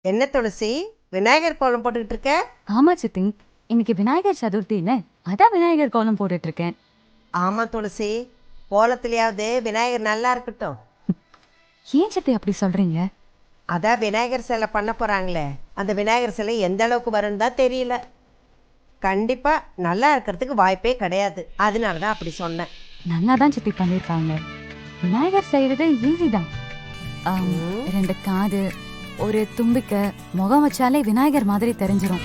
என்ன துளசி, விநாயகர் கோலம் போட்டுக்கிட்டு இருக்க? ஆமா சித்தி, இன்னைக்கு விநாயகர் சதுர்த்தின்னு அதான் விநாயகர் கோலம் போட்டுட்டு இருக்கேன். ஆமா துளசி, கோலத்திலேயாவது விநாயகர் நல்லா இருக்கட்டும். ஏன் சித்தி அப்படி சொல்றீங்க? அதான் விநாயகர் சிலை பண்ண போறாங்களே, அந்த விநாயகர் சிலை எந்த அளவுக்கு வரும்னு தான் தெரியல. கண்டிப்பா நல்லா இருக்கிறதுக்கு வாய்ப்பே கிடையாது, அதனால தான் அப்படி சொன்னேன். நல்லா தான் சித்தி பண்ணிருக்காங்க. விநாயகர் செய்யறது ஈஸி தான். 2 காது, ஒரு தும்பிக்கை, முகம் வச்சாலே விநாயகர் மாதிரி தெரிஞ்சிடும்.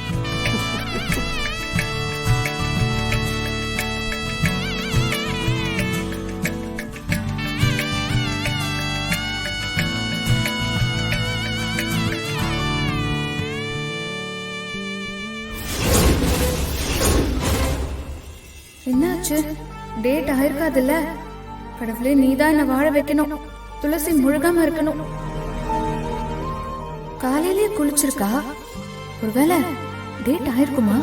என்னாச்சு? டேட் ஆயிருக்காதுல்ல? கடவுளே, நீதான் என்ன வாழ வைக்கணும். துளசி முழுகாம இருக்கணும். காலையிலே குளிச்சிருக்கா? ஒருவேளை டேட் ஆயிருக்குமா?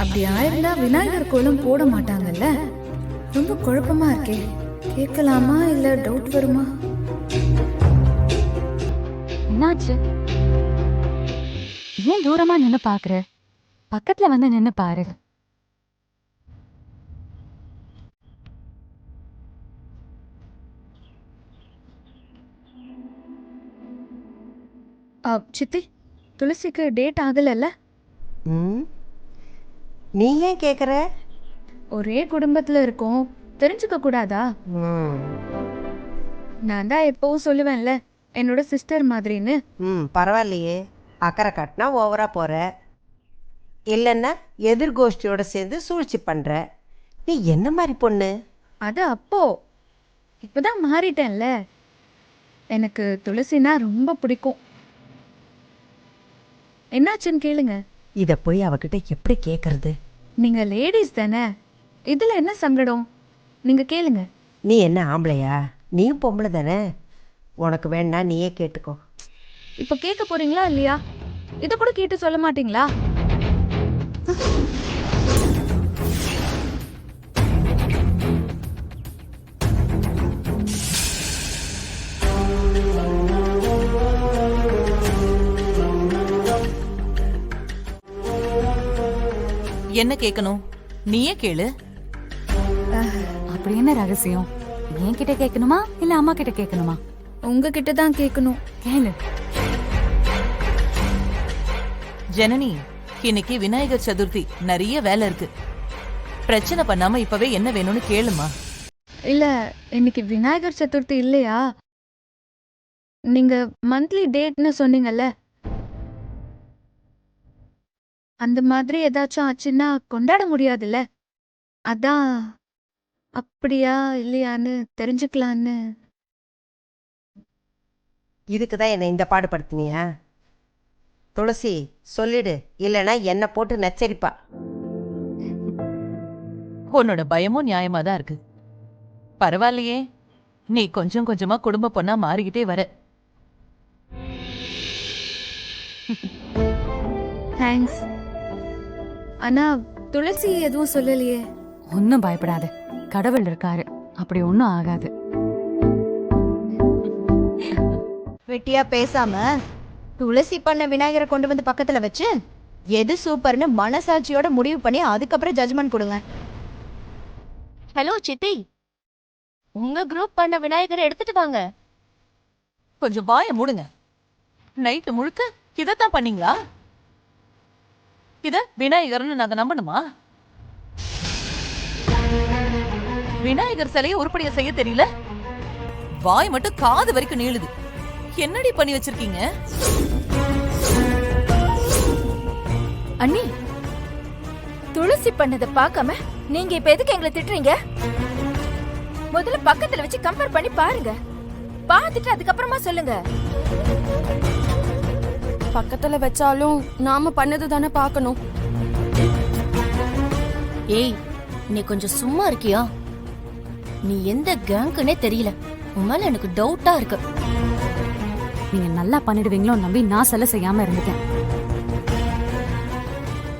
அப்படி ஆயிருந்தா விநாயகர் கோலம் போட மாட்டாங்கல்ல? ரொம்ப குழப்பமா இருக்கே. கேட்கலாமா இல்ல டவுட் வருமா? என்னாச்சு? ஏன் தூரமா நின்னு பாக்குற? பக்கத்துல வந்து நின்னு பாரு. சித்தி, துளசிக்கு டேட் ஆகலல்ல? நீ ஏன் கேட்குற? ஒரே குடும்பத்துல இருக்கோம், தெரிஞ்சுக்க கூடாதா? நான் தான் எப்பவும் சொல்லுவேன்ல, என்னோட சிஸ்டர் மாதிரின்னு. பரவாயில்லையே, அக்கறை காட்டினா ஓவரா போற, இல்லைன்னா எதிர்கோஷ்டியோட சேர்ந்து சூழ்ச்சி பண்ற. நீ என்ன மாதிரி பொண்ணு? அது அப்போ, இப்பதான் மாறிட்டேன்ல. எனக்கு துளசினா ரொம்ப பிடிக்கும். என்னாச்சுன்னு கேளுங்க. இதை போய் அவகிட்ட எப்படி கேட்கறது? நீங்க லேடிஸ் தானே, இதுல என்ன சங்கடம்? நீங்க கேளுங்க. நீ என்ன ஆம்பளையா? நீயும் பொம்பளை தானே, உனக்கு வேணா நீயே கேட்டுக்கோ. இப்ப கேட்க போறீங்களா இல்லையா? இத கூட கேட்டு சொல்ல மாட்டீங்களா? என்ன கேட்கணும்? நீயே கேளு. அப்படி என்ன ரகசியம்? என்கிட்ட கேட்கணுமா இல்ல அம்மா கிட்ட கேட்கணுமா? உங்ககிட்ட தான் கேட்கணும். கேளு. ஜனனி, இன்னைக்கு விநாயகர் சதுர்த்தி, நிறைய வேலை இருக்கு. பிரச்சனை பண்ணாம இப்பவே என்ன வேணும்னு கேளுமா. இல்ல, இன்னைக்கு விநாயகர் சதுர்த்தி இல்லையா? நீங்க மந்த்லி டேட்னு சொன்னீங்கல்ல, அந்த மாதிரி ஏதாச்சும் ஆச்சுன்னா கொண்டாட முடியாதுல்ல. அதான் அப்படியா இல்லையான்னு தெரிஞ்சுக்கலான்னு. இதுக்கு தான் என்னை இந்த பாடுபடுத்தினியா? துளசி, சொல்லிடு, இல்லைன்னா என்னை போட்டு நச்சரிப்பா. உன்னோட பயமும் நியாயமா தான் இருக்கு. பரவாயில்லையே, நீ கொஞ்சம் கொஞ்சமா குடும்ப பொண்ணா மாறிக்கிட்டே வர. தேங்க்ஸ். ஆனா துளசி எதுவும் சொல்லலையே. ஒன்னும் பயப்படாத, கடவுள் இருக்காரு, அப்படி ஒன்னும் ஆகாது. வெட்டியா பேசாம துளசி பண்ண விநாயகரை கொண்டு வந்து பக்கத்துல வச்சு எது சூப்பர்னு மனசாட்சியோட முடிவு பண்ணி அதுக்கப்புறம் ஜட்ஜ்மெண்ட் கொடுங்க. ஹலோ சித்தி, உங்க குரூப் பண்ண விநாயகரை எடுத்துட்டு வாங்க. கொஞ்சம் வாய மூடுங்க. நைட்டு முழுக்க இதத்தான் பண்ணீங்களா? இத விநாயகர்னு நாங்க நம்பணுமா? விநாயகர் சிலையை உருப்படியா செய்ய தெரியல, வாய் மட்டும் காது வரைக்கும் நீளுது. என்னடி பண்ணி வச்சிருக்கீங்க? அண்ணி, துளசி பண்ணத பார்க்காம நீங்க இப்ப எதுக்கு எங்களை திட்டுறீங்க? முதல்ல பக்கத்துல வச்சு கம்பேர் பண்ணி பாருங்க, பார்த்துட்டு அதுக்கப்புறமா சொல்லுங்க. பக்கத்துல வச்சாலும் நாம பண்ணது தானே பார்க்கணும். ஏய், நீ கொஞ்சம் சும்மா இருக்கியா? நீ எந்த கேங்குன்னே தெரியல. உன் மேல எனக்கு டவுட்டா இருக்கு. நீங்க நல்லா பண்ணிடுவீங்களோ நம்பி நான் சிலை செய்யாம இருந்துட்டேன்.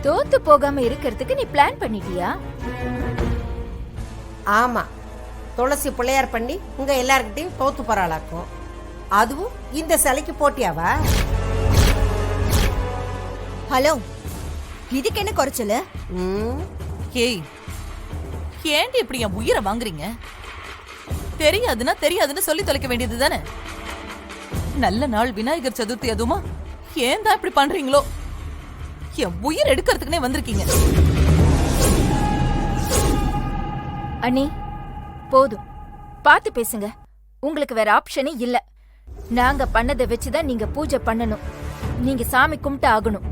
தோத்து போகாம இருக்கிறதுக்கு நீ பிளான் பண்ணிட்டியா? ஆமா, துளசி பிள்ளையார் பண்ணி உங்க எல்லார்கிட்டையும் தோத்து போறாளாக்கும். அதுவும் இந்த சிலைக்கு போட்டியாவா? ஹலோ, இதுக்கு என்ன குறைச்சல? ஏய், ஏன்டி இப்படி என் உயிரை வாங்குறீங்க? தெரியாதுன்னா தெரியாதுன்னு சொல்லி தொலைக்க வேண்டியது தானே. நல்ல நாள் விநாயகர் சதுர்த்தி, அதுமா ஏன் தான் இப்படி பண்றீங்களோ? என் உயிர் எடுக்கிறதுக்குனே வந்திருக்கீங்க. அண்ணி போதும், பார்த்து பேசுங்க. உங்களுக்கு வேற ஆப்ஷனே இல்ல. நாங்க பண்ணதை வச்சுதான் நீங்க பூஜை பண்ணணும். நீங்க சாமி கும்பிட்டு ஆகணும்.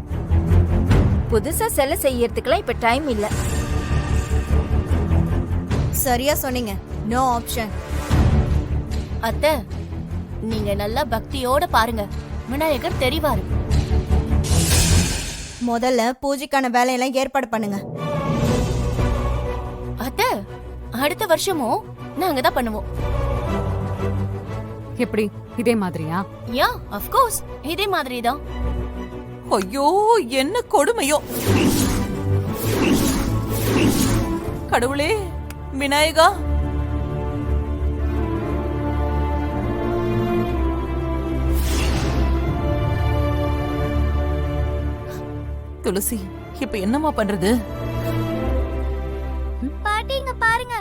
புதுசா சிலை செய்யறதுக்குலாம் இப்ப டைம் இல்ல. சரியா சொன்னீங்க. No option. அத்தை, நீங்க நல்லா பக்தியோட பாருங்க, விநாயகர் தெரிவாரு. முதல்ல பூஜைக்கான வேலையெல்லாம் ஏற்பாடு பண்ணுங்க. அத்தை, அடுத்த வருஷமும் நாங்க தான் பண்ணுவோம். எப்படி இதே மாதிரியா? யா, ஆஃப் கோர்ஸ், இதே மாதிரி தான். ஐயோ, என்ன கொடுமையோ! கடவுளே, விநாயகா! துளசி, இப்ப என்னம்மா பண்றது? பாட்டி, இங்க பாருங்க.